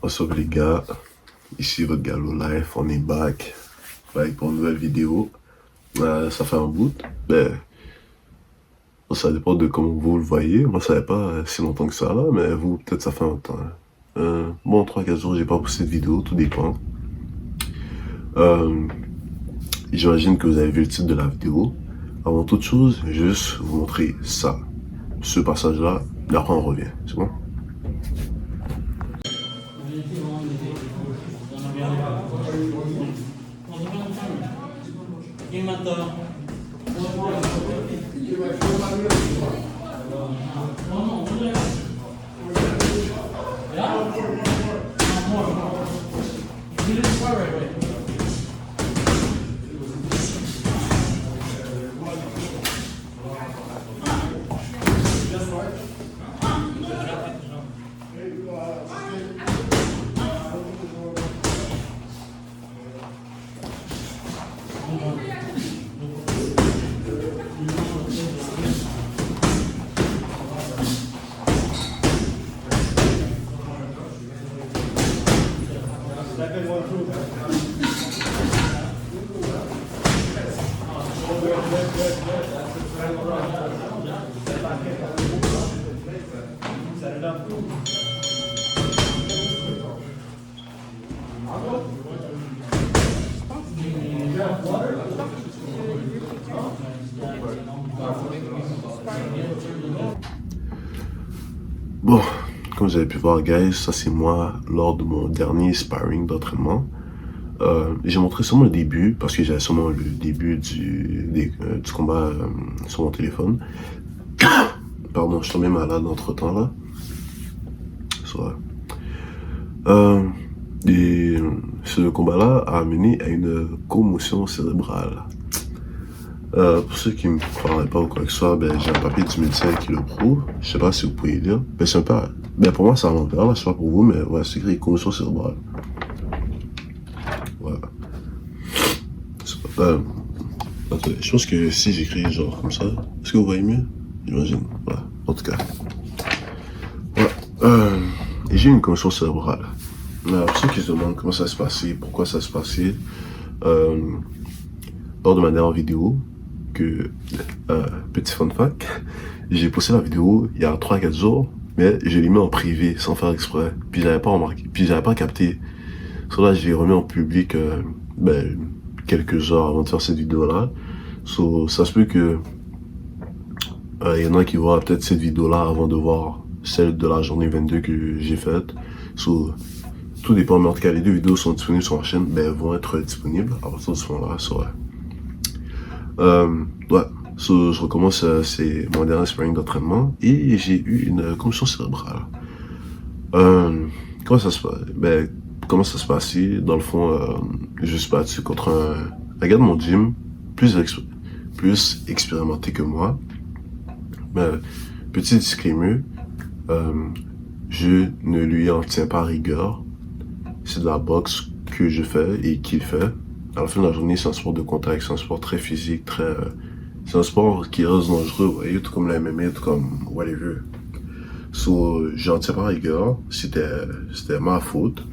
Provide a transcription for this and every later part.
What's up les gars, ici votre gars Low Life, on est back pour une nouvelle vidéo. Ça fait un bout, ça dépend de comment vous le voyez. Moi ça fait pas si longtemps que ça là, mais vous peut-être ça fait longtemps. Bon 3-4 jours j'ai pas posté de vidéo, tout dépend. J'imagine que vous avez vu le titre de la vidéo. Avant toute chose, juste vous montrer ça, ce passage là, et après on revient, c'est bon? Bon, comme vous avez pu voir guys, ça c'est moi lors de mon dernier sparring d'entraînement. J'ai montré seulement le début parce que j'avais seulement le début du combat sur mon téléphone. Pardon, je suis tombé malade entre temps là. Et ce combat-là a amené à une commotion cérébrale. Pour ceux qui ne me parlent pas ou quoi que ce soit, j'ai un papier du médecin qui le prouve. Je sais pas si vous pouvez lire. C'est un peu, pour moi c'est à l'envers, là, je sais pas pour vous, mais ouais, c'est écrit commotion cérébrale. Ouais. Attendez, je pense que si j'écris genre comme ça, est-ce que vous voyez mieux? J'imagine. Voilà. En tout cas. Ouais. Et j'ai eu une commotion cérébrale. Pour ceux qui se demandent comment ça se passait, pourquoi ça se passait, lors de ma dernière vidéo, petit fun fact, j'ai posté la vidéo il y a 3-4 jours, mais je l'ai mis en privé sans faire exprès, puis j'avais pas remarqué, puis j'avais pas capté. So là, je l'ai remis en public quelques heures avant de faire cette vidéo-là. So, ça se peut que il y en a qui voient peut-être cette vidéo-là avant de voir celle de la journée 22 que j'ai faite. So, tout dépend, mais en tout cas, les deux vidéos sont disponibles sur ma chaîne, vont être disponibles à partir de ce moment-là. Je recommence, c'est mon dernier sparring d'entraînement et j'ai eu une commotion cérébrale. Comment ça se passait? Dans le fond, je suis battu contre un gars de mon gym, plus expérimenté que moi. Petit disclaimer, je ne lui en tiens pas rigueur. C'est de la boxe que je fais et qu'il fait. À la fin de la journée, c'est un sport de contact, c'est un sport très physique, c'est un sport qui reste dangereux, vous voyez, tout comme la MMA, tout comme whatever. So, j'en tiens pas rigueur, c'était ma faute.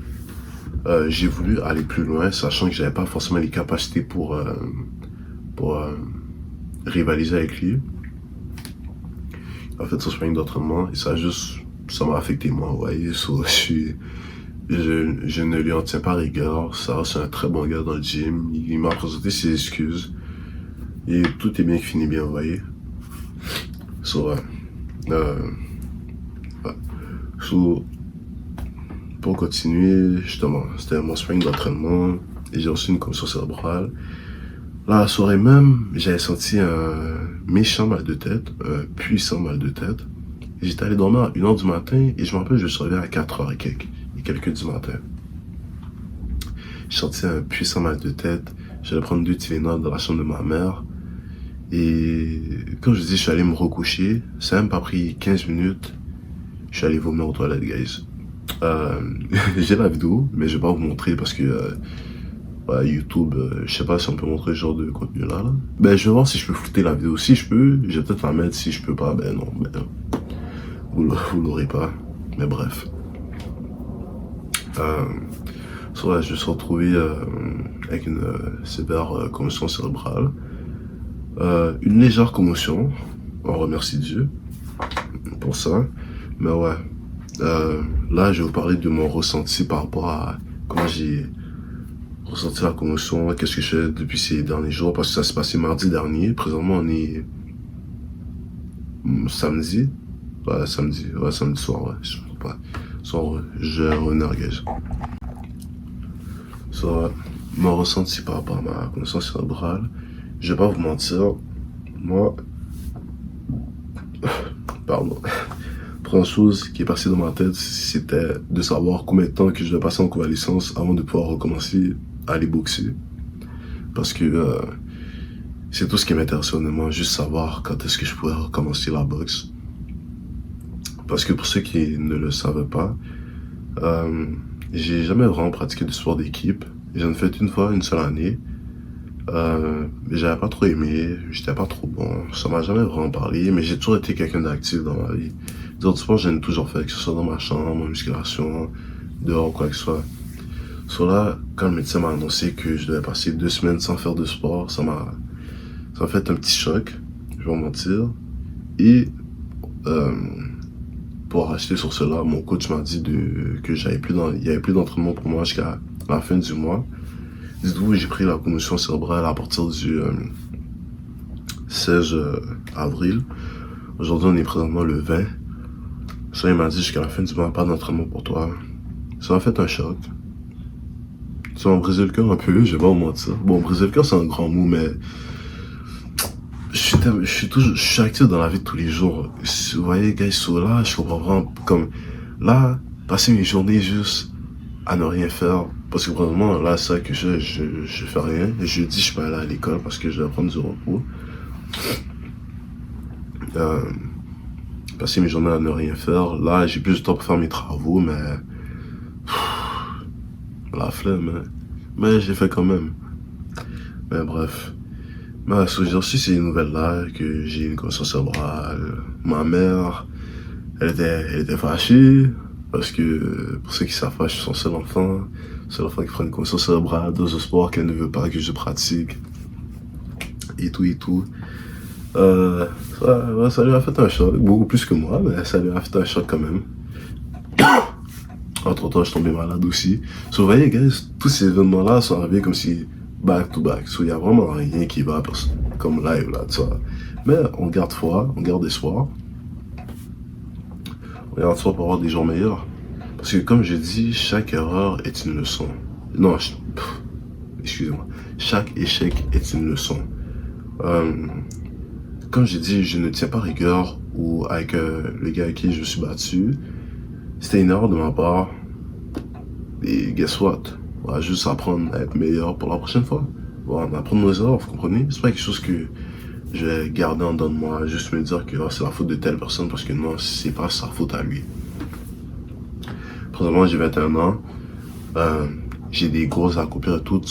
J'ai voulu aller plus loin, sachant que j'avais pas forcément les capacités pour rivaliser avec lui. En fait, ce sparring d'entraînement, et ça m'a affecté moi, vous voyez. So, je ne lui en tiens pas rigueur. Ça, c'est un très bon gars dans le gym. Il m'a présenté ses excuses. Et tout est bien qui finit bien, vous voyez. Pour continuer, justement, c'était mon sparring d'entraînement. Et j'ai reçu une commotion cérébrale. Là, la soirée même, j'avais senti un méchant mal de tête, un puissant mal de tête. J'étais allé dormir à 1h du matin et je me rappelle, je suis réveillé à 4h et quelques du matin. J'ai senti un puissant mal de tête. J'allais prendre 2 Tylenol dans la chambre de ma mère. Et comme je dis, je suis allé me recoucher. Ça n'a même pas pris 15 minutes. Je suis allé vomir aux toilettes, guys. J'ai la vidéo, mais je vais pas vous montrer parce que YouTube, je sais pas si on peut montrer ce genre de contenu là. Je vais voir si je peux flouter la vidéo. Si je peux, je vais peut-être la mettre. Si je peux pas, non. Vous l'aurez pas. Mais bref. Euh, soit je me suis retrouvé avec une sévère commotion cérébrale. Une légère commotion, on remercie Dieu pour ça. Mais ouais, euh, là je vais vous parler de mon ressenti par rapport à comment j'ai ressenti la commotion, qu'est-ce que je fais depuis ces derniers jours, parce que ça s'est passé mardi dernier. Présentement on est samedi. Ouais, samedi soir, ouais, je sais pas. Soir, je re-engage. Ça, mon ressenti par rapport à ma connaissance cérébrale, je vais pas vous mentir, moi, pardon, première chose qui est passée dans ma tête, c'était de savoir combien de temps que je vais passer en convalescence avant de pouvoir recommencer à aller boxer. Parce que c'est tout ce qui m'intéresse honnêtement, juste savoir quand est-ce que je pourrais recommencer la boxe. Parce que pour ceux qui ne le savaient pas, euh, j'ai jamais vraiment pratiqué de sport d'équipe. J'en ai fait une fois, une seule année. Mais j'avais pas trop aimé, j'étais pas trop bon, ça m'a jamais vraiment parlé, mais j'ai toujours été quelqu'un d'actif dans ma vie. Dire du sport, j'en toujours fait, que ce soit dans ma chambre, en musculation, dehors, quoi que ce soit. Soit là, quand le médecin m'a annoncé que je devais passer 2 semaines sans faire de sport, ça m'a fait un petit choc, je vais pas mentir. Et, euh, pour racheter sur cela, mon coach m'a dit que il y avait plus d'entraînement pour moi jusqu'à la fin du mois. Dites-vous, j'ai pris la commotion cérébrale à partir du 16 avril. Aujourd'hui, on est présentement le 20. Ça, il m'a dit jusqu'à la fin du mois, pas d'entraînement pour toi. Ça m'a fait un choc. Ça m'a brisé le cœur un peu, je vais pas vous mentir. Bon, briser le cœur, c'est un grand mot, mais je suis actif dans la vie de tous les jours. Vous voyez, gars, sur là, je comprends vraiment, comme, là, passer mes journées juste à ne rien faire. Parce que vraiment, là, c'est ça que je fais rien. Jeudi, je peux aller à l'école parce que je vais prendre du repos. Euh, passer mes journées à ne rien faire. Là, j'ai plus de temps pour faire mes travaux, mais la flemme, hein. Mais je l'ai fait quand même. Mais bref. Mais j'ai reçu ces nouvelles-là que j'ai une conscience cérébrale. Ma mère, elle était fâchée. Parce que, pour ceux qui savent pas, je suis son seul enfant. Seul enfant qui prend une conscience cérébrale dans un sport qu'elle ne veut pas que je pratique. Et tout, et tout. Ça lui a fait un choc. Beaucoup plus que moi, mais ça lui a fait un choc quand même. Entre-temps, je suis tombé malade aussi. So, vous voyez, guys, tous ces événements-là sont arrivés comme si back to back. So, il y a vraiment rien qui va comme live, là, tu vois. Mais on garde foi, on garde espoir. On garde espoir pour avoir des jours meilleurs. Parce que, comme je dis, chaque erreur est une leçon. Non, excusez-moi. Chaque échec est une leçon. Comme j'ai dit, je ne tiens pas rigueur ou avec le gars avec qui je me suis battu. C'était une erreur de ma part. Et guess what? On va juste apprendre à être meilleur pour la prochaine fois. On va apprendre nos erreurs, vous comprenez? C'est pas quelque chose que je vais garder en dedans de moi, juste me dire que c'est la faute de telle personne parce que non, c'est pas sa faute à lui. Présentement, j'ai 21 ans. J'ai des grosses à accomplir et tout.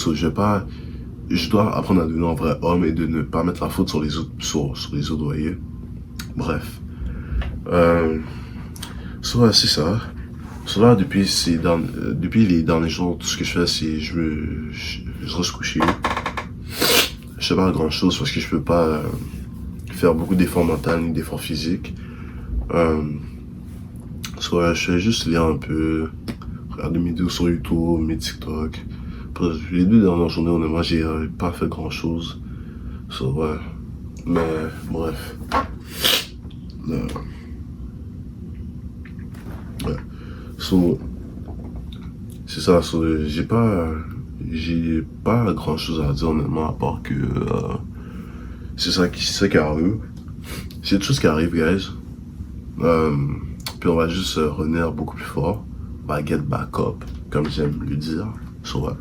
Je dois apprendre à devenir un vrai homme et de ne pas mettre la faute sur les autres, sur les autres, vous voyez. Bref. C'est ça. Cela, depuis les derniers jours, tout ce que je fais, c'est je reste couché. Je fais pas grand chose parce que je peux pas faire beaucoup d'efforts mentaux ni d'efforts physiques. Je fais juste lire un peu, regarder mes vidéos sur YouTube, mes TikTok. Les 2 dernières journées, honnêtement, j'ai pas fait grand chose. Ouais. Mais, bref. Ouais. C'est ça, j'ai pas grand chose à dire honnêtement à part que c'est ça qui arrive. C'est des choses qui arrivent, guys. Puis on va juste revenir beaucoup plus fort. On va get back up, comme j'aime le dire. Ouais.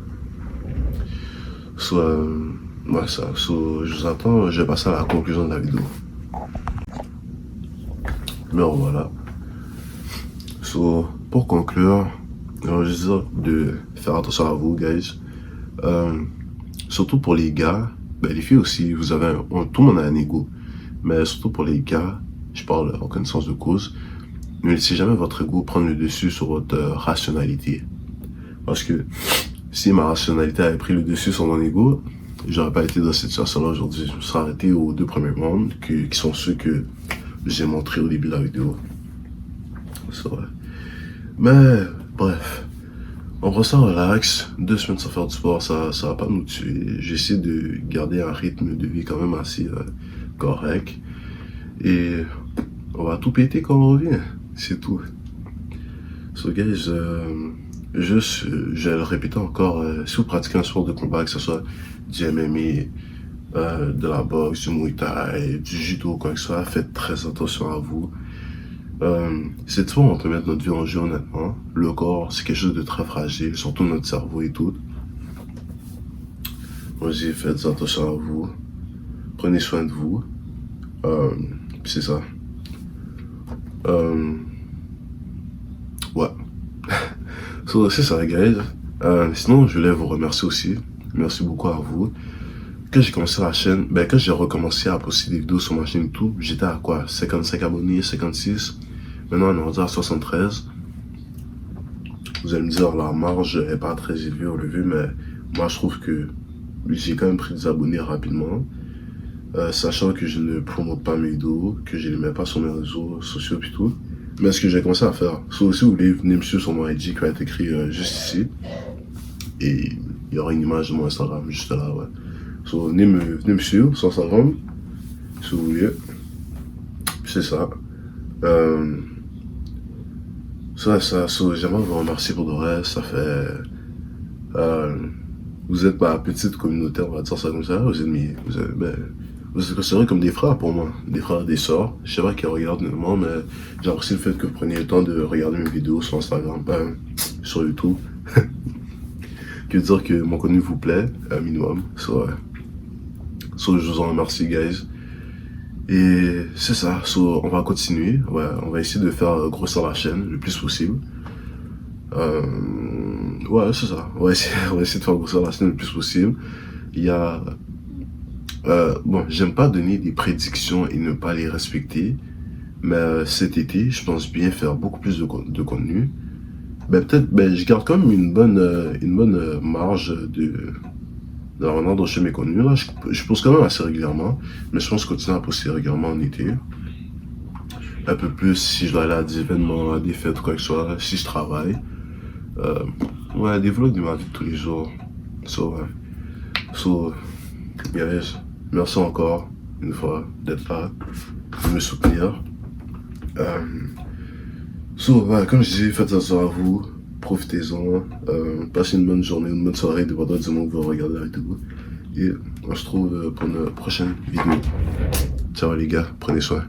Je vous attends, je vais passer à la conclusion de la vidéo. Mais voilà. Pour conclure, je veux dire de faire attention à vous, guys. Surtout pour les gars, les filles aussi, tout le monde a un ego. Mais surtout pour les gars, je parle en connaissance de cause, ne laissez jamais votre ego prendre le dessus sur votre rationalité. Parce que si ma rationalité avait pris le dessus sur mon ego, j'aurais pas été dans cette situation-là aujourd'hui. Je me serais arrêté aux 2 premiers rounds, qui sont ceux que j'ai montrés au début de la vidéo. C'est vrai. Mais, bref. On ressent relax. 2 semaines sans faire du sport, ça va pas nous tuer. J'essaie de garder un rythme de vie quand même assez correct. Et on va tout péter quand on revient. C'est tout. So guys, je le répète encore, si vous pratiquez un sport de combat, que ce soit du MMA, de la boxe, du Muay Thai, du judo, quoi que ce soit, faites très attention à vous. Cette fois, on peut mettre notre vie en jeu, honnêtement. Le corps, c'est quelque chose de très fragile, surtout notre cerveau et tout. Vas-y, faites attention à vous. Prenez soin de vous. C'est ça. Ouais. So, c'est ça, guys. Sinon, je voulais vous remercier aussi. Merci beaucoup à vous. Quand j'ai commencé la chaîne, quand j'ai recommencé à poster des vidéos sur ma chaîne YouTube, j'étais à quoi? 55 abonnés, 56. Maintenant, on est rendu à 73. Vous allez me dire, la marge est pas très élevée au levé, mais moi, je trouve que j'ai quand même pris des abonnés rapidement. Sachant que je ne promote pas mes vidéos, que je ne les mets pas sur mes réseaux sociaux et tout. Mais ce que j'ai commencé à faire, so, si vous voulez, venez me suivre sur mon IG qui va être écrit juste ici. Et il y aura une image de mon Instagram juste là, ouais. So, venez me suivre sur Instagram, si vous voulez. C'est ça. So, j'aimerais vous remercier pour le reste. Ça fait... vous êtes ma petite communauté, on va dire ça comme ça. Vous êtes considérés comme des frères pour moi, des frères, des sœurs. Je sais pas qui regardent moi, mais j'apprécie le fait que vous preniez le temps de regarder mes vidéos sur Instagram, sur YouTube. Que dire que mon contenu vous plaît, un minimum. So, je vous en remercie, guys. Et c'est ça, so, on va continuer. Ouais, on va essayer de faire grossir la chaîne le plus possible. Ouais, c'est ça. On va essayer de faire grossir la chaîne le plus possible. Il y a... bon, j'aime pas donner des prédictions et ne pas les respecter, mais cet été, je pense bien faire beaucoup plus de contenu. Je garde quand même une bonne marge de la manière dont je fais mes contenus. Là, je poste quand même assez régulièrement, mais je pense continuer à poster régulièrement en été. Un peu plus si je dois aller à des événements, à des fêtes, quoi que ce soit, si je travaille. Ouais, des vlogs de ma vie de tous les jours. So, guys, merci encore une fois d'être là, de me soutenir. Ouais, comme je dis, faites attention à vous, profitez-en, passez une bonne journée, une bonne soirée, dépendant du moment où vous regardez la vidéo. Et on se retrouve pour une prochaine vidéo. Ciao les gars, prenez soin.